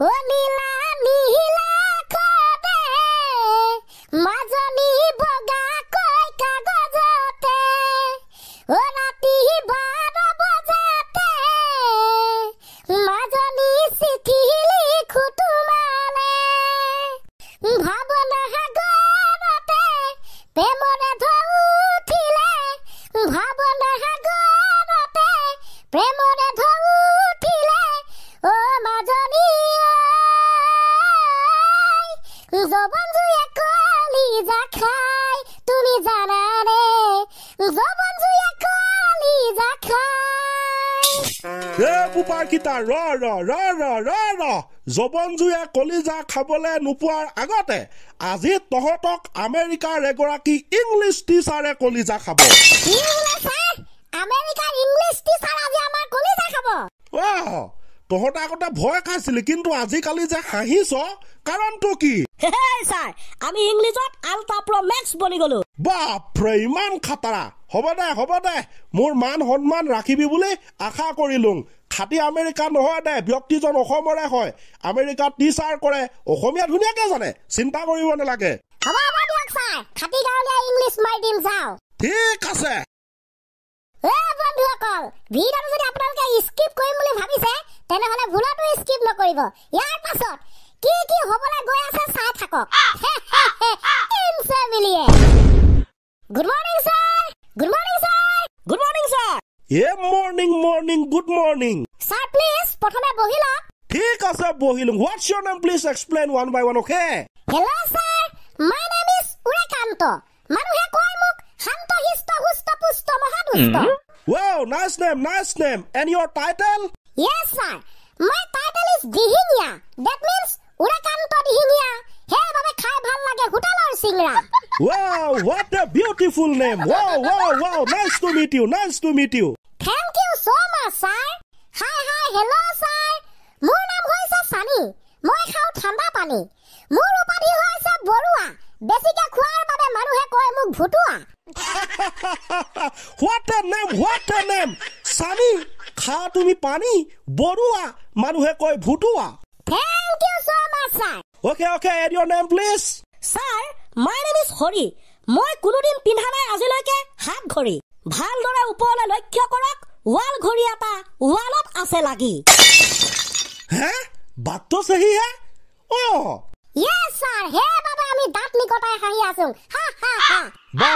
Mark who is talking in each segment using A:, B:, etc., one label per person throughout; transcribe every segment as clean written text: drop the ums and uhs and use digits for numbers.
A: ও নীলা নীলা খদে মাজনী বগা কৈ কাগজতে ও ৰাতি 12 বজাতে মাজনী চিঠি লিখো তোমালে ভাৱনা সাগৰতে প্ৰেমৰে ঢৌ উঠিলে ভাৱনা সাগৰতে প্ৰেমৰে ঢৌ উঠিলে ও মাজনী জবন জুয়ে কলিজা খাই তুমি জানানে জবন জুয়ে কলিজা খাই
B: বুপাৰ কিতা ৰ জবন জুয়ে কলিজা খাবলে নোপোৱাৰ আগতে আজি তহঁতক আমেৰিকাৰ এগৰাকী ইংলিছ টিচাৰে কলিজা খাব
A: আমেৰিকাৰ ইংলিছ টিচাৰ আজি আমাৰ কলিজা খাব
B: তহঁতে আগতে ভয় খাইছিলি কিন্তু আজিকালি যে হাঁহিছ কাৰণটো কি
C: ছাৰ আমি ইংলিছত আল্ট্ৰা প্ৰ মেক্স বনি গলো
B: বাপৰে ইমান খাতাৰা হ'ব দে মোৰ মান সন্মান ৰাখিবি বুলি আশা কৰিলোঁ খাটি আমেৰিকা নহয় দে ব্যক্তিজন অসমৰে হয় আমেৰিকাত টিচাৰ কৰে অসমীয়া ধুনীয়াকে জানে চিন্তা কৰিব নালাগে
A: খাটি গাঁৱলীয়া ইংলিছ মাধ্যম চাওঁ
B: ঠিক আছে
A: বন্ধুসকল ভিডিঅ'টো যদি আপোনালোকে স্কিপ কৰিম বুলি ভাবিছে তেনেহলে ভুলতো স্কিপ নকৰিব ইয়াৰ পাছত কি কি হ'বলৈ গৈ আছে চাই থাকক ইনফেমিলিয়ে good morning sir good morning sir
C: good morning sir
B: morning good morning
A: sir please প্ৰথমে বহি লওক
B: ঠিক আছে বহিলোঁ what's your name please explain one by one okay
A: hello' sir my name is Urekanta মানুহে কয় মোক শান্ত হিষ্ট হুষ্ট পুষ্ট মহাদুষ্ট
B: Wow, nice name. And your title?
A: Yes, sir. My title is Dihinia. That means Urakanto Dihinia. Hey, babe, khai bhal lage hoteler singra.
B: Wow, what a beautiful name. Wow. Nice to meet you.
A: Thank you so much, sir. Hi, hello, sir. Mur naam hoise Sani. Moi khau thanda pani. Mur upadhi hoise Borua. Besike khuar babe manuhe koy muk bhutua.
B: What a name. Sani, খা তুমি পানী বৰুৱা মানুহে কয় ভুটুৱা
A: Thank you so much, sir.
B: Okay, add your name please.
C: Sir, my name is Hori. মই কোনোদিন পিন্ধা নাই আজিলৈকে হাত ঘড়ী ভালদৰে ওপৰলৈ লক্ষ্য কৰক ৱাল ঘড়ী এটা ৱালত আছে লাগি
B: হে বাতটো সহি হে
A: Yes, sir. হে বাবা আমি দাঁত নিকটাই হাঁহি আছো
B: বা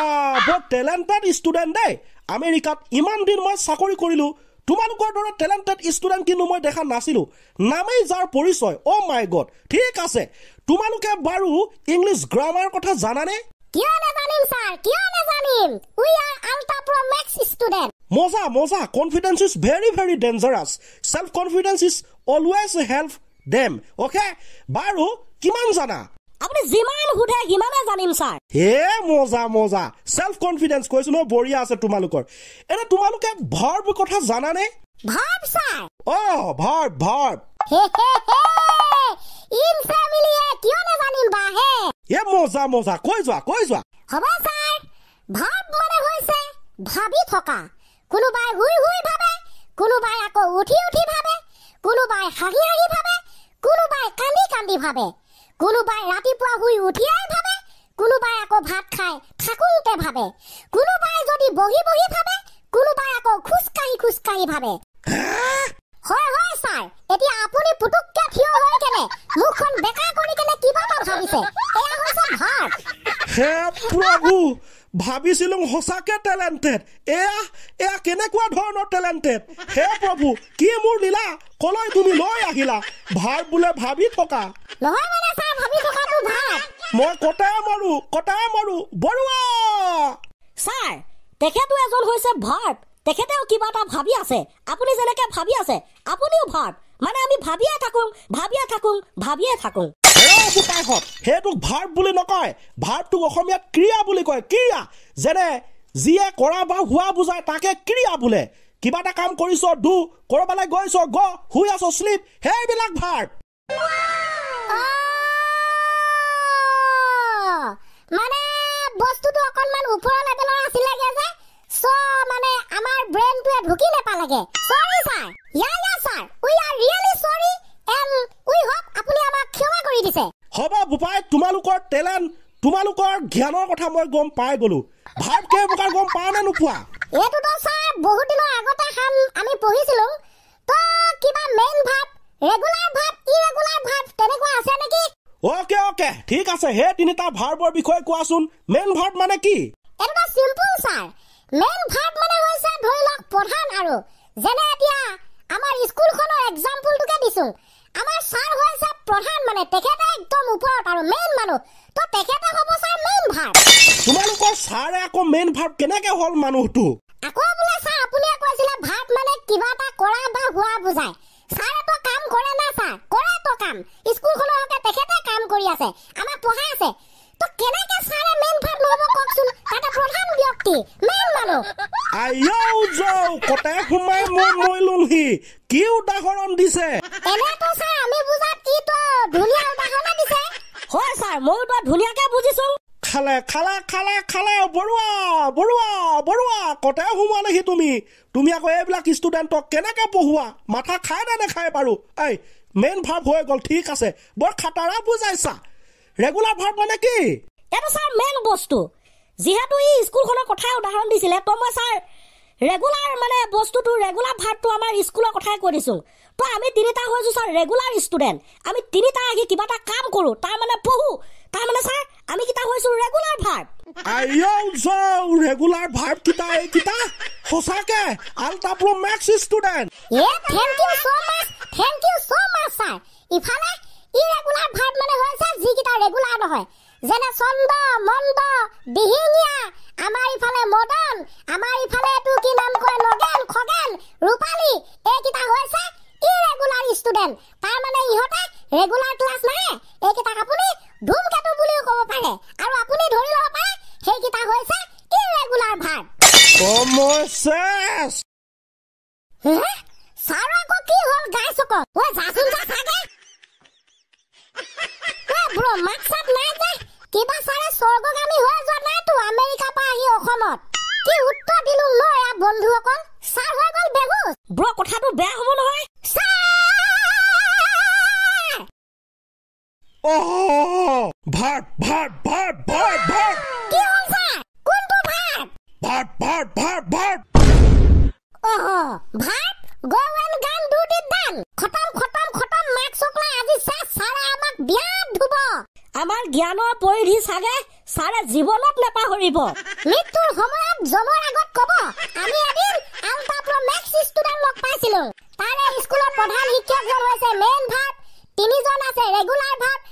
B: বহুত টেলেণ্টেড ষ্টুডেণ্ট দেই আমেৰিকাত ইমান দিন মই চাকৰি কৰিলোঁ তোমালোকৰ দৰে টেলেণ্টেড ষ্টুডেণ্ট কিন্তু মই দেখা নাছিলোঁ নামেই যাৰ পৰিচয় মাই গড ঠিক আছে তোমালোকে বাৰু ইংলিছ গ্ৰামাৰ কথা জানানে
A: কিয় নাজানিম ছাৰ কিয় নাজানিম we are ultra pro max student
B: মজা confidence is very dangerous self confidence is always help them okay বাৰু কিমান জানা
C: আপুনি যিমান হুধে হিমানে জানিম ছাৰ
B: হে মজা সেল্ফ কনফিডেন্স কৈছো ন বঢ়িয়া আছে তোমালোকৰ এনে তোমালোকে ভাৰ্ব কথা জানানে
A: verb sir
B: verb
A: in family কিয় নাজানিম বা হে
B: মজা কৈ যোৱা
A: হ'ব ছাৰ ভাৰ্ব মানে হৈছে ভাবি থকা কোনোবাই হুই ভাবে কোনোবাই আকৌ উঠি ভাবে কোনোবাই হাঁহি ভাবে কোনোবাই কান্দি ভাবে কোনোবাই ৰাতিপুৱা হুই উঠিয়াই ভাবে কোনোবাই আকৌ ভাত খাই থাকুতে ভাবে কোনোবাই যদি বহি ভাবে কোনোবাই আকৌ খোজকাঢ়ি ভাবে হয় ছাৰ এতিয়া আপুনি পুতুককে থিয় হৈ কেনে মুখখন বেকা কৰি কেনে কিবা এটা ভাবিছে এয়া হৈছে ভাৰ্ব
B: হে প্ৰভু ভাবিছিলোঁ সঁচাকে টেলেণ্টেড এয়া কেনেকুৱা ধৰণৰ টেলেণ্টেড হে প্ৰভু কি মোৰ লীলা কলৈ তুমি লৈ আহিলা ভাৰ্ব বোলে ভাবি থকা
A: নহয় মানে ছাৰ ভাবি থকাটো ভাৰ্ব
B: মই কটাই মাৰো বৰুৱা
C: ছাৰ তেখেতো এজন হৈছে ভাৰ্ব তেখেতেও কিবা এটা ভাবি আছে আপুনি যেনেকে ভাবি আছে আপুনিও ভাৰ্ব মানে আমি ভাবিয়ে থাকোঁ
B: সেইটোক ভাৰ্ব বুলি নকয় ভাৰ্বটোক অসমীয়াত ক্ৰিয়া বুলি কয় ক্ৰিয়া যেনে যিয়ে কৰা বা হোৱা বুজায় তাকে ক্ৰিয়া বোলে কিবা এটা কাম কৰিছ ডু কৰবালৈ গৈছ গ শুই আছ শ্লিপ সেইবিলাক ভাৰ্ব
A: মানে বস্তুটো অকনমান ওপৰৰ লেভেলৰ আছিলেগে যে সো মানে আমাৰ ব্ৰেইনটোৱে ঢুকি নেপালেগে সৰি ছাৰ ইয়া ছাৰ উই আৰ ৰিয়েলি সৰি এণ্ড উই হোপ কৰি দিছে
B: হ'ব বোপাই তোমালোকৰ টেলেণ্ট তোমালোকৰ জ্ঞানৰ কথা মই গম পাই গলো ভাৰ্ব কেই প্ৰকাৰ গম পাও নে নোপোৱা
A: এইটোতো ছাৰ বহুত দিনৰ আগতে আমি পঢ়িছিলো তো কিবা main verb regular verb irregular verb তেনেকুৱা আছে নেকি
B: ওকে ঠিক আছে হে তিনিটা ভাৰ্বৰ বিষয়ে কোৱাচোন মেইন ভাৰ্ব মানে কি
A: এটা সিম্পল ছাৰ মেইন ভাৰ্ব মানে হৈছে ধৰি লওক প্ৰধান আৰু যেনে এতিয়া আমাৰ স্কুলখনৰ এক্সাম্পলটোকে দিছো আমাৰ ছাৰ হৈছে প্ৰধান মানে তেখেতে একদম ওপৰত আৰু মেইন মানুহ তো তেখেতে হ'ব ছাৰ মেইন ভাৰ্ব
B: তোমালোকৰ ছাৰে আকৌ মেইন ভাৰ্ব কেনেকে হ'ল মানুহটো
A: আকৌ বোলে ছাৰ আপুনি কৈছিলে ভাৰ্ব মানে কিবা এটা কৰা বা হোৱা বুজায় ছাৰে তো কাম কৰে না ছাৰ কৰে তো কাম স্কুলখনৰ হকে তেখেতে কাম কৰি আছে আমাক পঢ়াই আছে তো কেনেকে ছাৰে মেইন ভাৰ্ব নহব কওকচোন তাতে প্ৰধান ব্যক্তি মেইন মানুহ
B: আইও যাও কতে সোমাই মই লুহি কি উদাহৰণ দিছে
A: এনেতো ছাৰ আমি বুজাত কি তো ধুনীয়া উদাহৰণ দিছে
C: হয় ছাৰ ময়ো তো ধুনীয়াকে বুজিছো
B: খালে বৰুৱা কতে সোমালেহি তুমি আকৌ এইবিলাক ষ্টুডেণ্টক কেনেকে পঢ়োৱা মাথা খাই নে নেখাই বাৰু এই মেইন ভাৰ্ব হৈ গ'ল ঠিক আছে বৰ খাটাৰা বুজাইছা ৰেগুলাৰ ভাৰ্ব মানে কি
C: এইটো ছাৰ মেইন বস্তু যিহেতু ই স্কুলখনৰ কথাই উদাহৰণ দিছিলে তো মই ছাৰ ৰেগুলাৰ মানে বস্তুটো ৰেগুলাৰ ভাৰ্বটো আমাৰ স্কুলৰ কথাই কৈ দিছো তো আমি তিনিটা হৈছো ছাৰ ৰেগুলাৰ ষ্টুডেণ্ট আমি তিনিটা আহি কিবা এটা কাম কৰো তাৰ মানে পঢ়ো তাৰ মানে ছাৰ আমি কিটা হৈছো ৰেগুলাৰ ভাৰ্ব
B: ৰেগুলাৰ ভাৰ্ব কিটা এইকিটা সঁচাকে ultra pro max student
A: thank you so much sir ইফালে ইৰেগুলাৰ ভাৰ্ব মানে হৈছে যিকিটা ৰেগুলাৰ নহয় যেনে চন্দ মন্দ দিহিঙীয়া আমাৰ ইফালে মদন আমাৰ ইফালে এটো কি নাম কয় নগেন খগেন ৰূপালী এইকিটা হৈছে ইৰেগুলাৰ ষ্টুডেণ্ট তাৰ মানে ইহঁতে ৰেগুলাৰ ক্লাছ নাহে এইকিটাক আপুনি ধুমকেতু বুলিও ক'ব পাৰে আৰু আপুনি ধৰি ল'ব পাৰে সেইকিটা হৈছে ইৰেগুলাৰ ভাৰ্ব ছাৰ আকৌ কি হ'ল গাইছ ক ঐ যাচোন যা চাগে ব্ৰ মাকসাত নাই যে কিবা ছাৰে স্বৰ্গগামী হৈ যোৱা নাইতো আমেৰিকাৰ পৰা আহি অসমত কি উত্তৰ দিলো ন এয়া বন্ধুসকল ছাৰ হৈ গ'ল বেহুচ
C: ব্ৰ কথাটো বেয়া হ'ব নহয়
B: ভাৰ্ব
A: কি হ'ল ছাৰ কোনটো verb
B: verb
A: go and gun do the done খতম মাক চকলা আজি ছাৰে আমাক বিয়াত ধুব
C: আমাৰ জ্ঞানৰ পৰিধি চাগে ছাৰে জীৱনত নেপাহৰিব
A: মৃত্যুৰ সময়ত জমৰ আগত কব আমি এদিন আলটা প্ৰ মেক্স ষ্টুডেণ্ট লগ পাইছিলো তাৰে স্কুলৰ প্ৰধান শিক্ষকজন হৈছে মেইন ভাৰ্ব তিনিজন আছে ৰেগুলাৰ ভাৰ্ব